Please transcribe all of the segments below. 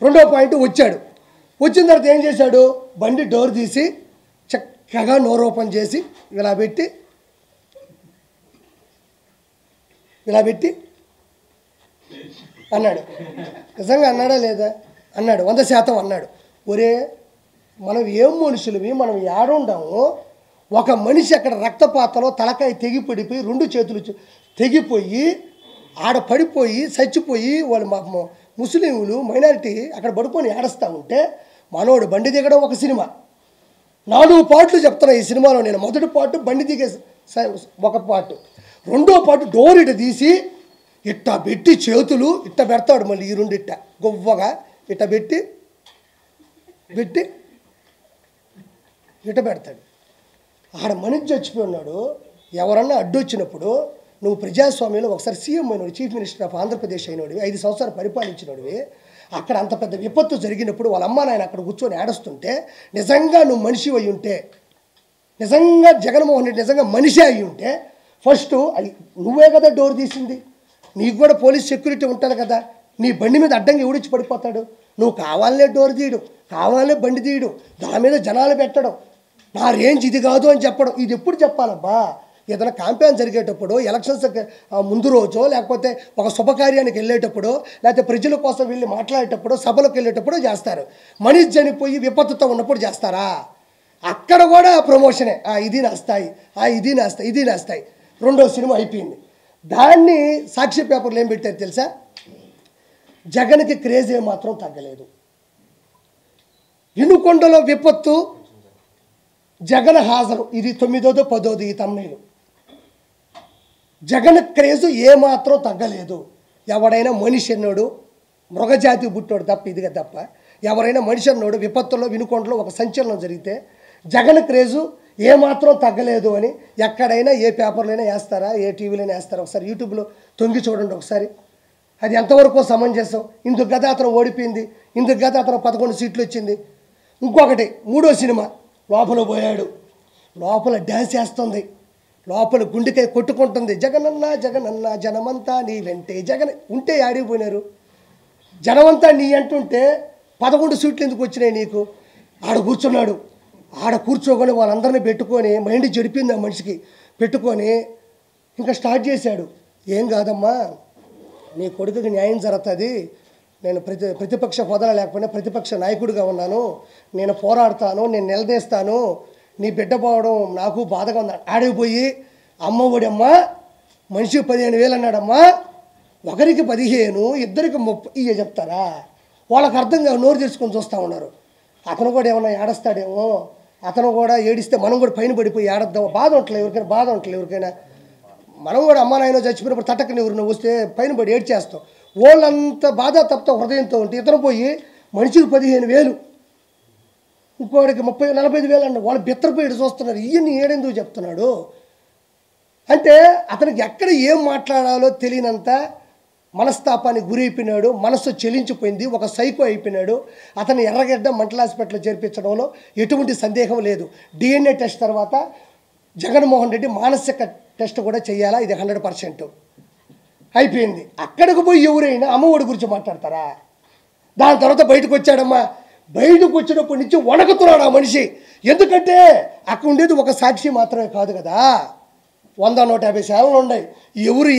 రెండో పాయింట్ వచ్చాడు. వచ్చిన తర్వాత ఏం చేశాడు? బండి డోర్ తీసి చక్కగా నోరు ఓపెన్ చేసి ఇలా పెట్టి అన్నాడు. నిజంగా అన్నాడా లేదా? అన్నాడు. 100% అన్నాడు. ఒరే, మనం ఏం మనుషులవి, మనం ఏడుండాము? ఒక మనిషి అక్కడ రక్తపాతలో తలకాయ తెగిపడిపోయి 2 చేతులు తెగిపోయి ఆడ పడిపోయి చచ్చిపోయి వాళ్ళు ముస్లింలు మైనారిటీ అక్కడ పడుకొని ఏడుస్తూ ఉంటే మనోడు బండి దిగడం ఒక సినిమా. 4 పార్ట్లు చెప్తున్నా ఈ సినిమాలో నేను. మొదటి పార్ట్ బండి దిగే ఒక పార్ట్, రెండో పార్ట్ డోర్ ఇట తీసి ఇట్ట పెట్టి చేతులు ఇట్ట పెడతాడు. మళ్ళీ ఈ 2 ఇట్ట గొవ్వగా ఇట్ట పెట్టి ఇట్ట పెడతాడు. ఆడ మనిషి చచ్చిపోయి ఉన్నాడు. ఎవరన్నా అడ్డొచ్చినప్పుడు నువ్వు ప్రజాస్వామ్యంలో ఒకసారి సీఎం అయినోడు, చీఫ్ మినిస్టర్ ఆఫ్ ఆంధ్రప్రదేశ్ అయినోడివి, 5 సంవత్సరాలు పరిపాలించినోడివి, అక్కడ అంత పెద్ద విపత్తు జరిగినప్పుడు వాళ్ళ అమ్మ నాయన అక్కడ కూర్చొని ఏడుస్తుంటే నిజంగా నువ్వు మనిషి అయి ఉంటే, నిజంగా జగన్మోహన్ రెడ్డి నిజంగా మనిషి అయి ఉంటే ఫస్ట్ నువ్వే కదా డోర్ తీసింది. నీకు కూడా పోలీస్ సెక్యూరిటీ ఉంటుంది కదా. నీ బండి మీద అడ్డంగా ఎవడిచ్చి పడిపోతాడు? నువ్వు కావాలనే డోర్ తీయడు, కావాలనే బండి తీయడు, దాని మీద జనాలు పెట్టడం, నా రేంజ్ ఇది కాదు అని చెప్పడం. ఇది ఎప్పుడు చెప్పాలబ్బా? ఏదైనా క్యాంపెయిన్ జరిగేటప్పుడు, ఎలక్షన్స్ ముందు రోజో, లేకపోతే ఒక శుభకార్యానికి వెళ్ళేటప్పుడు, లేకపోతే ప్రజల కోసం వెళ్ళి మాట్లాడేటప్పుడు, సభలకు వెళ్ళేటప్పుడు చేస్తారు. మనిషి చనిపోయి విపత్తుతో ఉన్నప్పుడు చేస్తారా? అక్కడ కూడా ప్రమోషనే. ఇది నాస్తాయి, ఇది నాస్తాయి, ఇది నాస్తాయి. రెండో సినిమా అయిపోయింది. దాన్ని సాక్షి పేపర్లు ఏం పెట్టారు తెలుసా? జగన్కి క్రేజ్ ఏమాత్రం తగ్గలేదు. వినుకొండలో విపత్తు, జగన్ హాజరు. ఇది 9వ 10వ ఈ తమ్ముళ్ళు. జగన్ క్రేజు ఏమాత్రం తగ్గలేదు. ఎవడైనా మనిషి అన్నాడు, మృగజాతి పుట్టాడు తప్ప, ఇదిగా తప్ప ఎవరైనా మనిషి అన్నాడు విపత్తులో వినుకొండలో ఒక సంచలనం జరిగితే జగన్ క్రేజు ఏమాత్రం తగ్గలేదు అని ఎక్కడైనా ఏ పేపర్లైనా వేస్తారా, ఏ టీవీలైనా వేస్తారా? ఒకసారి యూట్యూబ్లో తొంగి చూడండి ఒకసారి. అది ఎంతవరకు సమంజసం? ఇందుకు గత అతను ఓడిపోయింది, ఇందుకు గత అతను 11 సీట్లు వచ్చింది. ఇంకొకటి 3వ సినిమా లోపల పోయాడు, లోపల డ్యాన్స్ వేస్తుంది, లోపల గుండెకాయ కొట్టుకుంటుంది. జగనన్న జగనన్న జనమంతా నీ వెంటే. జగన్ ఉంటే ఆడిపోయినారు. జనమంతా నీ అంటుంటే 11 సీట్లు ఎందుకు వచ్చినాయి నీకు? ఆడ కూర్చున్నాడు. ఆడ కూర్చోకొని వాళ్ళందరినీ పెట్టుకొని మైండ్ చెడిపింది ఆ మనిషికి. పెట్టుకొని ఇంకా స్టార్ట్ చేశాడు. ఏం కాదమ్మా, నీ కొడుకుకి న్యాయం జరుగుతుంది. నేను ప్రతిపక్ష హోదా లేకపోయినా ప్రతిపక్ష నాయకుడిగా ఉన్నాను, నేను పోరాడతాను, నేను నిలదీస్తాను, నీ బిడ్డ పోవడం నాకు బాధగా ఉంది. ఆడిపోయి అమ్మ ఒడమ్మా మనిషికి 15,000 అన్నాడమ్మా, ఒకరికి 15, ఇద్దరికి 30 చెప్తారా? వాళ్ళకి అర్థం కాదు, నోరు తెరుచుకొని చూస్తూ ఉన్నారు. అతను కూడా ఏమన్నా ఏడుస్తాడేమో, అతను కూడా ఏడిస్తే మనం కూడా పైన పడిపోయి ఏడద్దాం. బాధ ఉండట్లేదు ఎవరికైనా, బాధ ఉండట్లేదు ఎవరికైనా. మనం కూడా అమ్మ నాయన చచ్చిపోయినప్పుడు తట్టకని ఎవరిని వస్తే పైన పడి ఏడ్చేస్తాం. వాళ్ళంతా బాధ తప్ప హృదయంతో ఉంటే ఇతను పోయి మనిషికి 15,000, ఇంకోడికి 30-45,000 అన్న. వాళ్ళు బిత్తరపోయి చూస్తున్నారు. ఈయన్ని ఏడెందుకు చెప్తున్నాడు అంటే అతనికి ఎక్కడ ఏం మాట్లాడాలో తెలియనంత మనస్తాపానికి గురైపోయినాడు. మనస్సు చెలించిపోయింది. ఒక సైకో అయిపోయినాడు. అతను ఎర్రగడ్డ మెంటల్ హాస్పిటల్ చేర్పించడంలో ఎటువంటి సందేహం లేదు. DNA టెస్ట్ తర్వాత జగన్మోహన్ రెడ్డి మానసిక టెస్ట్ కూడా చేయాలా? ఇది 100% అయిపోయింది. అక్కడికి పోయి ఎవరైనా అమ్మఒడి గురించి మాట్లాడతారా? దాని తర్వాత బయటకు వచ్చాడమ్మా. బయటకు వచ్చినప్పటి నుంచి వణకుతున్నాడు ఆ మనిషి. ఎందుకంటే అక్కడ ఉండేది ఒక సాక్షి మాత్రమే కాదు కదా, 100-150 ఛానళ్ళు ఉన్నాయి. ఎవరు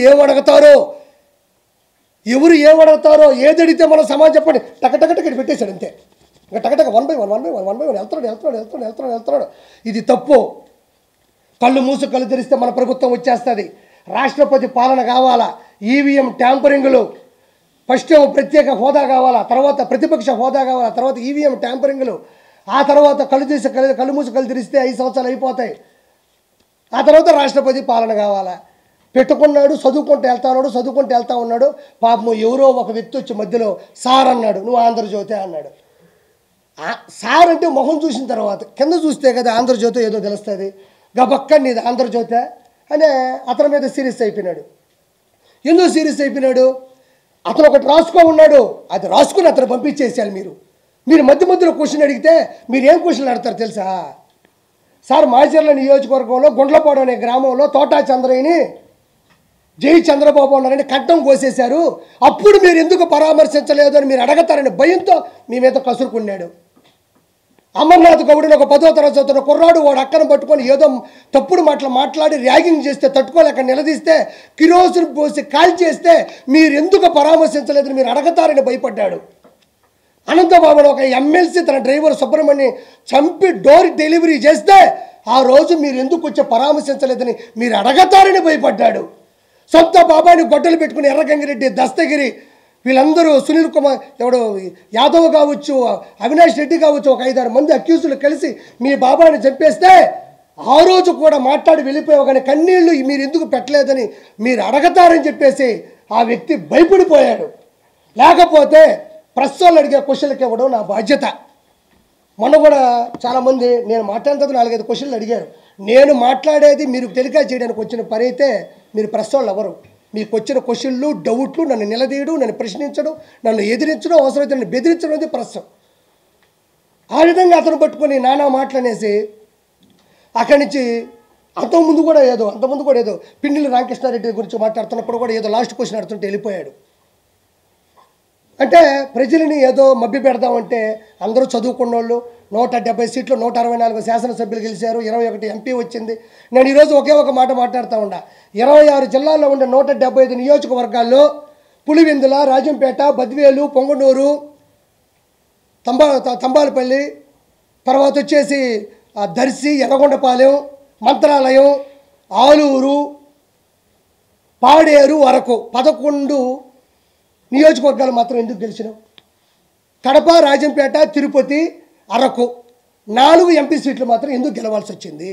ఏమడగతారో ఏది అడిగితే మనం సమాజం చెప్పండి టకటకటకి పెట్టేశాడు అంతే. ఇంకా టకటక 1 by 1 వెళ్తున్నాడు. ఇది తప్పు. కళ్ళు మూసు కళ్ళు తెరిస్తే మన ప్రభుత్వం వచ్చేస్తుంది. రాష్ట్రపతి పాలన కావాలా, ఈవీఎం ట్యాంపరింగ్లు, ఫస్ట్ ప్రత్యేక హోదా కావాలా, తర్వాత ప్రతిపక్ష హోదా కావాలా, తర్వాత ఈవీఎం ట్యాంపరింగ్లు, ఆ తర్వాత కళ్ళు మూసి కళ్ళు తెరిస్తే 5 సంవత్సరాలు అయిపోతాయి. ఆ తర్వాత రాష్ట్రపతి పాలన కావాలా. పెట్టుకున్నాడు, చదువుకుంటూ వెళ్తా ఉన్నాడు. పాపం ఎవరో ఒక వ్యక్తి వచ్చి మధ్యలో సార్ అన్నాడు, నువ్వు ఆంధ్రజ్యోతి అన్నాడు. సార్ అంటే మొహం చూసిన తర్వాత కింద చూస్తే కదా ఆంధ్రజ్యోతి ఏదో తెలుస్తుంది. గబక్క నీది ఆంధ్రజ్యోతి అనే అతని మీద సీరియస్ అయిపోయినాడు. ఎందుకు సీరియస్ అయిపోయినాడు? అతను ఒకటి రాసుకో ఉన్నాడు, అది రాసుకుని అతను పంపించేసేయాలి. మీరు మధ్యలో క్వశ్చన్ అడిగితే మీరు ఏం క్వశ్చన్లు అడతారు తెలుసా? సార్ మాచర్ల నియోజకవర్గంలో గుండ్లపాడు అనే గ్రామంలో తోటా చంద్రయ్యని జై చంద్రబాబు అన్నారని కంఠం కోసేశారు, అప్పుడు మీరు ఎందుకు పరామర్శించలేదు అని మీరు అడగతారని భయంతో మీ మీద కసురుకున్నాడు. అమర్నాథ్ గౌడ్ని ఒక 10వ తరగతి చదువుతున్న కుర్రాడు వాడు అక్కను పట్టుకొని ఏదో తప్పుడు మాట్లాడి ర్యాగింగ్ చేస్తే తట్టుకోలేక నిలదీస్తే కిరోసిన్ పోసి కాల్ చేస్తే మీరు ఎందుకు పరామర్శించలేదని మీరు అడగతారని భయపడ్డాడు. అనంతబాబుని ఒక ఎమ్మెల్సీ తన డ్రైవర్ సుబ్రహ్మణ్యం చంపి డోర్ డెలివరీ చేస్తే ఆ రోజు మీరు ఎందుకు వచ్చి పరామర్శించలేదని మీరు అడగతారని భయపడ్డాడు. సొంత బాబాయిని గొడ్డలు పెట్టుకుని ఎర్రగంగిరెడ్డి, దస్తగిరి వీళ్ళందరూ, సునీల్ కుమార్ ఎవడు యాదవ్ కావచ్చు, అవినాష్ రెడ్డి కావచ్చు, ఒక 5-6 మంది అక్యూజులు కలిసి మీ బాబాయిని చంపేస్తే ఆ రోజు కూడా మాట్లాడి వెళ్ళిపోయావు, కానీ కన్నీళ్లు మీరు ఎందుకు పెట్టలేదని మీరు అడగతారని చెప్పేసి ఆ వ్యక్తి భయపడిపోయాడు. లేకపోతే ప్రెస్ వాళ్ళు అడిగే క్వశ్చన్లకి ఇవ్వడం నా బాధ్యత. మొన్న కూడా చాలామంది నేను మాట్లాడిన 4-5 క్వశ్చన్లు అడిగారు. నేను మాట్లాడేది మీరు టెలికాస్ట్ చేయడానికి వచ్చిన పని అయితే మీరు ప్రెస్ వాళ్ళు ఎవరు? మీకు వచ్చిన క్వశ్చన్లు, డౌట్లు, నన్ను నిలదీయడం, నన్ను ప్రశ్నించడం, నన్ను ఎదిరించడం, అవసరమైతే నన్ను బెదిరించడం అనేది ప్రెస్. ఆ విధంగా అతను పట్టుకొని నానా మాటలనేసి అక్కడి నుంచి అంతకుముందు కూడా ఏదో పిన్నెల్లి రామకృష్ణారెడ్డి గురించి మాట్లాడుతున్నప్పుడు కూడా ఏదో లాస్ట్ క్వశ్చన్ అడుగుతుంటే వెళ్ళిపోయాడు. అంటే ప్రజలని ఏదో మభ్య పెడదామంటే అందరూ చదువుకున్న వాళ్ళు, 170 సీట్లు 164 శాసనసభ్యులు గెలిచారు, 21 ఎంపీ వచ్చింది. నేను ఈరోజు ఒకే ఒక మాట మాట్లాడుతూ ఉన్నా. 26 జిల్లాల్లో ఉండే 175 నియోజకవర్గాల్లో పులివెందుల, రాజంపేట, బద్వేలు, పొంగనూరు, తంబాలపల్లి, తర్వాత వచ్చేసి దర్శి, ఎర్రగొండపాలెం, మంత్రాలయం, ఆలూరు, పాడేరు వరకు 11 నియోజకవర్గాలు మాత్రం ఎందుకు గెలిచినావు? కడప, రాజంపేట, తిరుపతి, అరకు 4 ఎంపీ సీట్లు మాత్రం ఎందుకు గెలవాల్సి వచ్చింది?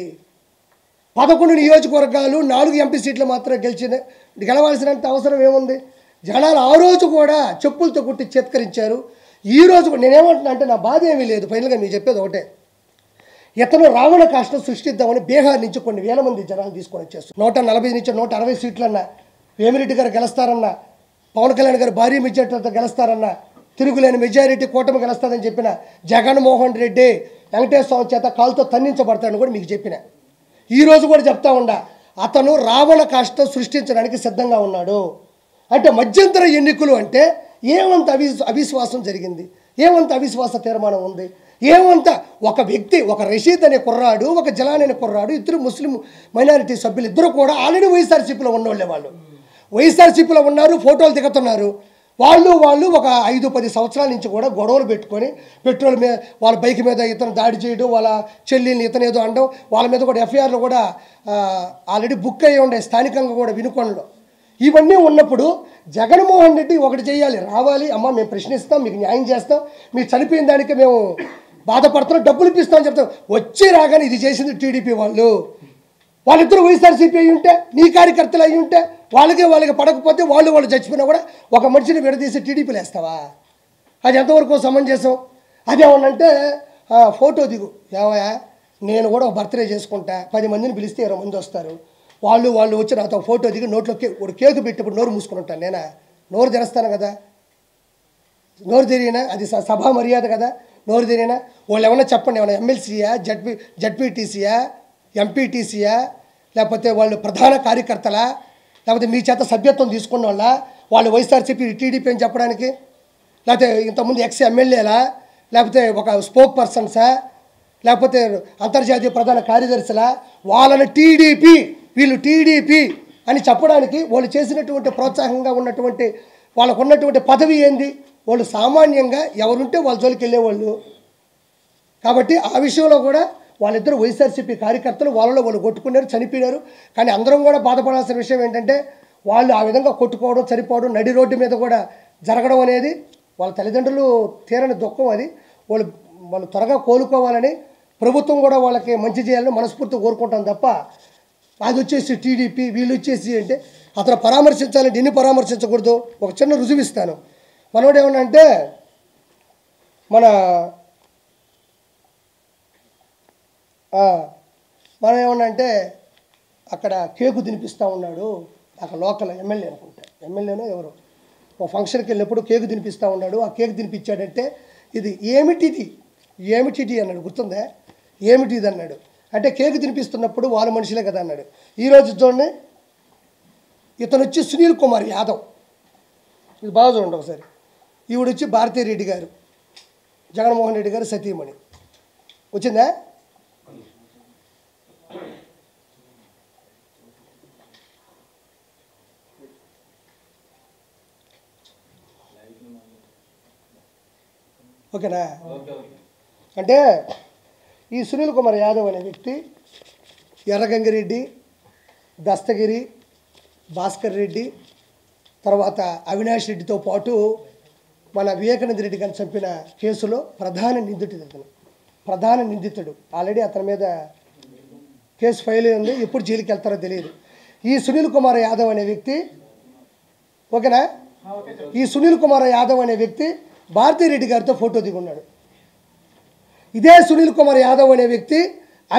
11 నియోజకవర్గాలు 4 ఎంపీ సీట్లు మాత్రం గెలవాల్సినంత అవసరం ఏముంది? జనాలు ఆ రోజు కూడా చెప్పులతో కొట్టి చేత్కరించారు. ఈ రోజు నేనేమంటున్నా అంటే నా బాధ ఏమీ లేదు. ఫైనల్గా మీకు చెప్పేది ఒకటే, ఇతను రావణ కాష్టం సృష్టిద్దామని బీహార్ నుంచి కొన్ని వేల మంది జనాలు తీసుకొని వచ్చేస్తారు. 140 నుంచి 160 సీట్లన్నా వేమిరెడ్డి గారు గెలుస్తారన్నా, పవన్ కళ్యాణ్ గారు భారీ మెజారిటీతో గెలుస్తారన్న, తిరుగులేని మెజారిటీ కూటమి గెలుస్తారని చెప్పిన జగన్మోహన్ రెడ్డి వెంకటేశ్వర స్వామి చేత కాలుతో తన్నించబడతాడని కూడా మీకు చెప్పిన. ఈరోజు కూడా చెప్తా ఉండా, అతను రావణ కాష్టం సృష్టించడానికి సిద్ధంగా ఉన్నాడు. అంటే మధ్యంతర ఎన్నికలు అంటే ఏమంత అవిశ్వాసం జరిగింది, ఏమంత అవిశ్వాస తీర్మానం ఉంది, ఏమంత ఒక వ్యక్తి, ఒక రషీద్ అనే కుర్రాడు, ఒక జలాన్ అనే కుర్రాడు, ఇద్దరు ముస్లిం మైనారిటీ సభ్యులు, ఇద్దరు కూడా ఆల్రెడీ వైఎస్ఆర్సీపీలో ఉన్నోళ్ళే. వాళ్ళు వైఎస్ఆర్సీపీలో ఉన్నారు, ఫోటోలు దిగుతున్నారు. వాళ్ళు ఒక 5-10 సంవత్సరాల నుంచి కూడా గొడవలు పెట్టుకొని పెట్రోల్ మీద వాళ్ళ బైక్ మీద ఇతను దాడి చేయడం, వాళ్ళ చెల్లిని ఇతను ఏదో అనడం, వాళ్ళ మీద కూడా ఎఫ్ఐఆర్లు కూడా ఆల్రెడీ బుక్ అయ్యి ఉండే స్థానికంగా కూడా వినుకొండలో. ఇవన్నీ ఉన్నప్పుడు జగన్మోహన్ రెడ్డి ఒకటి చేయాలి, రావాలి, అమ్మ మేము ప్రశ్నిస్తాం, మీకు న్యాయం చేస్తాం, మీరు చనిపోయిన దానికి మేము బాధపడుతున్నాం, డబ్బులు ఇప్పిస్తామని చెప్తాం. వచ్చి రాగానే ఇది చేసింది టీడీపీ వాళ్ళిద్దరూ వైఎస్ఆర్సీపీ అయ్యి ఉంటే, నీ కార్యకర్తలు అయ్యి ఉంటే, వాళ్ళకి పడకపోతే వాళ్ళు చచ్చిపోయినా కూడా ఒక మనిషిని విడదీసి టీడీపీలు వేస్తావా? అది ఎంతవరకు సమంజసం? అదేమన్నంటే ఫోటో దిగు, ఏవయా నేను కూడా ఒక బర్త్డే చేసుకుంటా, 10 మందిని పిలిస్తే 20 మంది వస్తారు, వాళ్ళు వచ్చి నాతో ఫోటో దిగి నోట్లో ఒక కేకు పెట్టినప్పుడు నోరు మూసుకుని ఉంటాను. నేనా నోరు తెరుస్తాను కదా? నోరు తెరిగినా అది సభా మర్యాద కదా? నోరు తెరిగినా వాళ్ళు ఏమన్నా చెప్పండి, ఏమన్నా ఎమ్మెల్సీయా, జడ్పీటీసీయా, ఎంపీటీసీయా, లేకపోతే వాళ్ళు ప్రధాన కార్యకర్తలా, లేకపోతే మీ చేత సభ్యత్వం తీసుకున్న వాళ్ళు వైఎస్ఆర్సీపీ టీడీపీ అని చెప్పడానికి, లేకపోతే ఇంతకుముందు ఎమ్మెల్యేలా, లేకపోతే ఒక స్పోక్ పర్సన్సా, లేకపోతే అంతర్జాతీయ ప్రధాన కార్యదర్శులా, వాళ్ళని వీళ్ళు టీడీపీ అని చెప్పడానికి వాళ్ళు చేసినటువంటి ప్రోత్సాహంగా ఉన్నటువంటి వాళ్ళకు ఉన్నటువంటి పదవి ఏంది? వాళ్ళు సామాన్యంగా ఎవరుంటే వాళ్ళ జోలికి వెళ్ళేవాళ్ళు. కాబట్టి ఆ విషయంలో కూడా వాళ్ళిద్దరు వైఎస్ఆర్సీపీ కార్యకర్తలు, వాళ్ళు కొట్టుకున్నారు, చనిపోయినారు. కానీ అందరం కూడా బాధపడాల్సిన విషయం ఏంటంటే వాళ్ళు ఆ విధంగా కొట్టుకోవడం, చనిపోవడం, నడి రోడ్డు మీద కూడా జరగడం అనేది వాళ్ళ తల్లిదండ్రులు తీరని దుఃఖం. అది వాళ్ళు త్వరగా కోలుకోవాలని ప్రభుత్వం కూడా వాళ్ళకి మంచి చేయాలని మనస్ఫూర్తిగా కోరుకుంటాం తప్ప అది వచ్చేసి టీడీపీ వీళ్ళు వచ్చేసి అంటే అతను పరామర్శించాలంటే ఎన్ని పరామర్శించకూడదు. ఒక చిన్న రుజువు ఇస్తాను. మనోడు ఏమన్నా అంటే మనం ఏమన్నా అంటే అక్కడ కేకు తినిపిస్తూ ఉన్నాడు, అక్కడ లోకల్ ఎమ్మెల్యే అనుకుంటా, ఎమ్మెల్యేనో ఎవరు ఒక ఫంక్షన్కి వెళ్ళినప్పుడు కేకు తినిపిస్తూ ఉన్నాడు. ఆ కేకు తినిపించాడంటే ఇది ఏమిటిది అన్నాడు, గుర్తుందా? ఏమిటిది అన్నాడు అంటే కేకు తినిపిస్తున్నప్పుడు వాళ్ళ మనుషులే కదా అన్నాడు. ఈరోజు చూడండి, ఇతను వచ్చి సునీల్ కుమార్ యాదవ్, ఇది బాగా చూడండి ఒకసారి. ఈవిడ వచ్చి భారతీరెడ్డి గారు, జగన్మోహన్ రెడ్డి గారు సతీమణి. వచ్చిందా? ఓకేనా? అంటే ఈ సునీల్ కుమార్ యాదవ్ అనే వ్యక్తి ఎర్రగంగిరెడ్డి, దస్తగిరి, భాస్కర్ రెడ్డి, తర్వాత అవినాష్ రెడ్డితో పాటు మన వివేకానంద రెడ్డి గారిని చంపిన కేసులో ప్రధాన నిందితుడు. ఆల్రెడీ అతని మీద కేసు ఫైల్ ఉంది. ఎప్పుడు జైలుకి వెళ్తారో తెలియదు. ఈ సునీల్ కుమార్ యాదవ్ అనే వ్యక్తి, ఓకేనా, ఈ సునీల్ కుమార్ యాదవ్ అనే వ్యక్తి భారతీరెడ్డి గారితో ఫోటో దిగున్నాడు. ఇదే సునీల్ కుమార్ యాదవ్ అనే వ్యక్తి